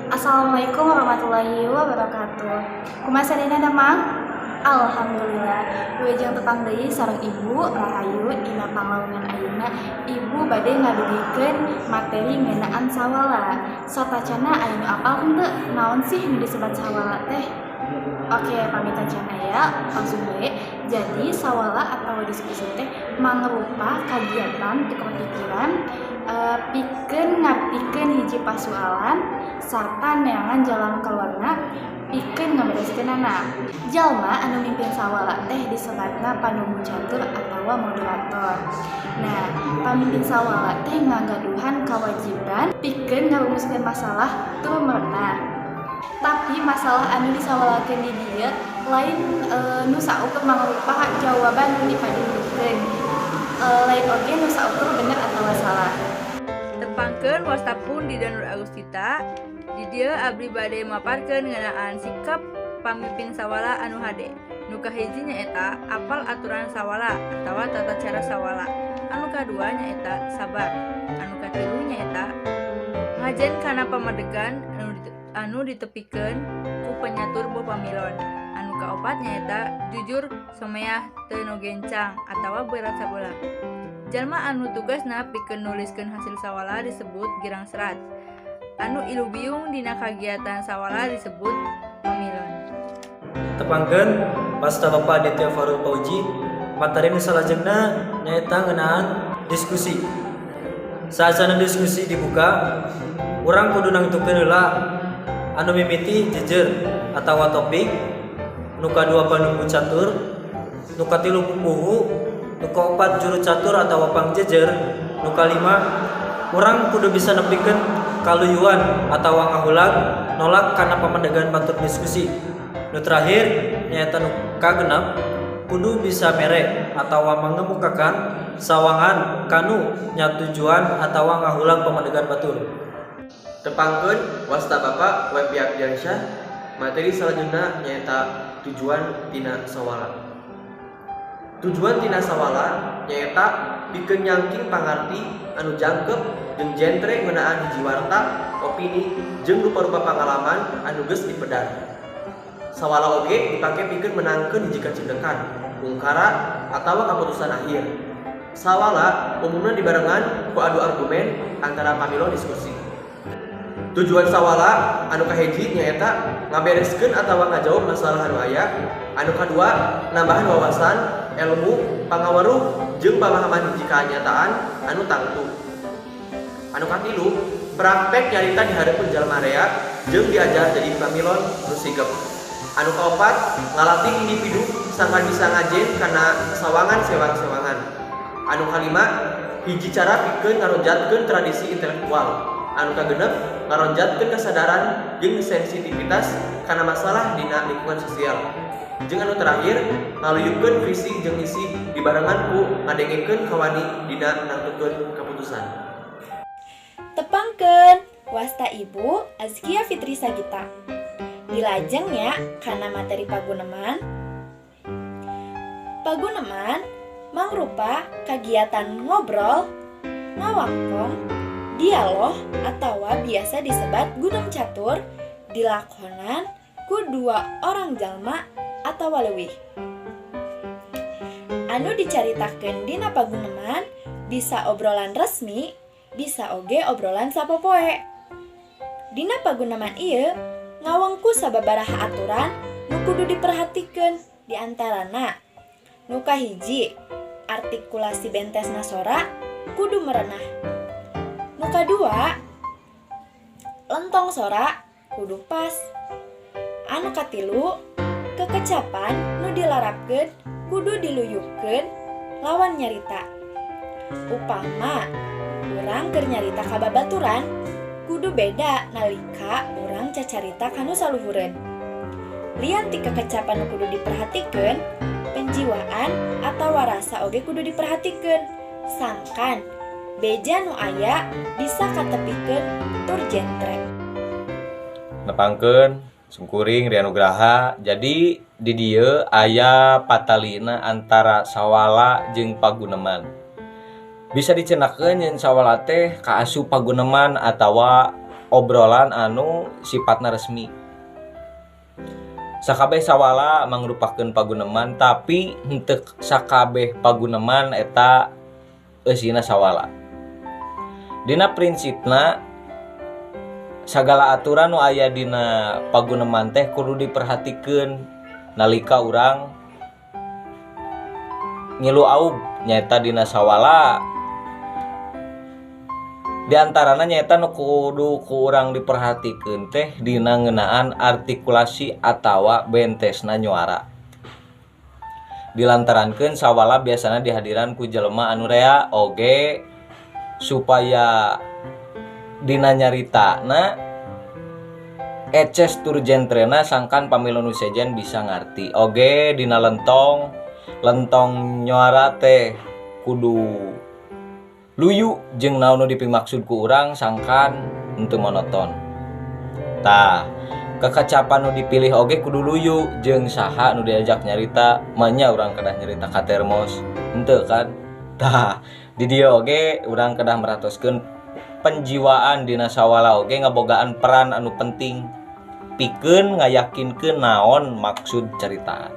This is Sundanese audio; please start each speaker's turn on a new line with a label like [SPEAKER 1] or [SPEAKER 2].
[SPEAKER 1] Assalamualaikum warahmatullahi wabarakatuh. Kumaha sadayana damang? Alhamdulillah. Wilujeng tepang deui sareng Ibu Rahayu dina pangalungan ayeuna Ibu bade ngadugikeun materi ngeunaan sawala. Satacana aya nu apal henteu naon sih nu disebat sawala teh? Oke, pamitan can aya langsung we. Jadi sawala atau diskusi teh mangrupa kagiatan tukar pikiran pikeun ngapikeun hiji pasoalan sarta neangan jalan keluarna pikeun ngabereskeunana. Jalma anu mimpin sawala teh disebatna panunggu catur atawa moderator. Nah, pamimpin sawala teh ngagaduhan kawajiban pikeun ngarumuskeun masalah teu merenah. Tapi masalah anu disawalakeun di dieu lain nu saukur mangrupa jawaban nu dipadudukeun. Lain oge nu saukur bener atawa salah.
[SPEAKER 2] Tepangkeun wastapun di Danur Agustita. Di dieu abdi bade maparkeun ngeunaan sikap pamimpin sawala anu hade. Nu kahiji nyaeta apal aturan sawala atawa tata cara sawala. Anu kadua nyaeta sabar. Anu katilu nyaeta ngajen kana pamadegan anu ditepikeun ku penyatur boh pamilon. Anu kaopat nyaeta jujur someah teu nogencang atawa berat sabola. Jalma anu tugasna pikeun nuliskeun hasil sawala disebut girang serat. Anu ilubiung dina kagiatan sawala disebut pamilon.
[SPEAKER 3] Tepangkeun Pasta Bapak Aditya Farul Fauji, materi nu salajengna nyaeta ngeunaan diskusi. Saasana diskusi dibuka, urang kudu nangtukeun heula anu mimiti jejer atawa topik, nu kadua panunggu catur, nu katilu pupuhu, nu kaopat juru catur atawa pangjejer, nu kalima urang kudu bisa nepikeun kaluyuan atawa ngahulang nolak kana pamadegan batur diskusi. Nu terakhir nyaeta nu kagenep kudu bisa mere atawa mangemukakan sawangan kanu nyatujuan atawa ngahulang pamadegan batur.
[SPEAKER 4] Tepangkeun wasta Bapak Wepi Abdiansyah, materi selanjutnya nyaeta tujuan tina sawala. Tujuan tina sawala nyaeta pikeun nyangking pangarti anu jangkep jeung jentre ngeunaan hiji warta, opini jeung rupa-rupa pangalaman anu geus dipedar. Sawala oge dipake pikeun menangkeun hiji kacendekan, ungkara atawa kaputusan akhir. Sawala umumna dibarengan ku adu argumen antara pamilon diskusi. Tujuan sawala anu kahiji nyaeta ngabereskeun atawa ngajawab masalah anu aya. Anu kadua nambahan wawasan, ilmu, pangaweruh jeung pamahaman hiji kanyataan anu tangtu. Anu katilu praktek nyarita di hareupeun jalma rea jeung diajar jadi pamilon nu sigep. Anu kaopat ngalatih individu sangkan bisa ngajen kana sawangan sewang-sewangan. Anu kalima hiji cara pikeun ngaronjatkeun tradisi intelektual. Anu kagenep ngaronjatkeun kasadaran jeung sensitivitas kana masalah dina lingkungan sosial. Jeung anu terakhir ngaluyupkeun visi jeung misi dibarengan ku ngadengekeun kawani dina nangtukeun kaputusan.
[SPEAKER 5] Tepangkeun wasta Ibu Azkia Fitri Sagita. Dilajengnya kana materi paguneman. Paguneman mangrupa kagiatan ngobrol, ngawangkong, dialog atawa biasa disebat gunung catur dilakonan ku dua orang jalma atawa leuwih. Anu dicaritakeun dina paguneman bisa obrolan resmi, bisa oge obrolan sapopoe. Dina paguneman ieu ngawengku sababaraha aturan nu kudu diperhatikeun diantarana nu kahiji artikulasi bentesna sora kudu merenah. Nu kadua lentong sora kudu pas. Anu katilu kekecapan nu dilarapkeun kudu diluyupkeun lawan nyarita. Upama urang keur nyarita ka babaturan kudu beda nalika urang cacarita kanu saluhureun. Lian ti kekecapan nu kudu diperhatikeun, penjiwaan atawa rasa oge kudu diperhatikeun. Sangkan beja nu aya bisa katepikeun tur jentre.
[SPEAKER 6] Nepangkeun sungkuring Ria Nugraha. Jadi di dieu aya patalina antara sawala jeung paguneman. Bisa dicenakeun yen sawala teh kaasup paguneman atawa obrolan anu sifatna resmi. Sakabeh sawala mangrupakeun paguneman, tapi henteu sakabeh paguneman eta eusina sawala. Dina prinsipna sagala aturan nu aya dina paguneman teh kudu diperhatikeun nalika urang ngilu aub nyaeta dina sawala. Di antarana nyaeta nu kudu ku urang diperhatikeun teh dina ngeunaan artikulasi atawa bentesna nyuara. Dilantarankeun sawala biasana dihadiran ku jelema anu rea oge supaya dina nyaritana eces tur gentrena sangkan pamilih nu sejen bisa ngarti. Oge dina lentong nyuara teh kudu luyu jeung naon nu dipimaksud ku urang sangkan henteu monoton. Tah, kekacapan nu dipilih oge kudu luyu jeung saha nu diajak nyarita, manya urang kedah nyarita ka termos. Henteu kan? Tah, di dieu oge urang kedah meratoskeun penjiwaan dina sawala oge ngabogaan peran anu penting pikeun ngayakinkeun naon maksud caritaan.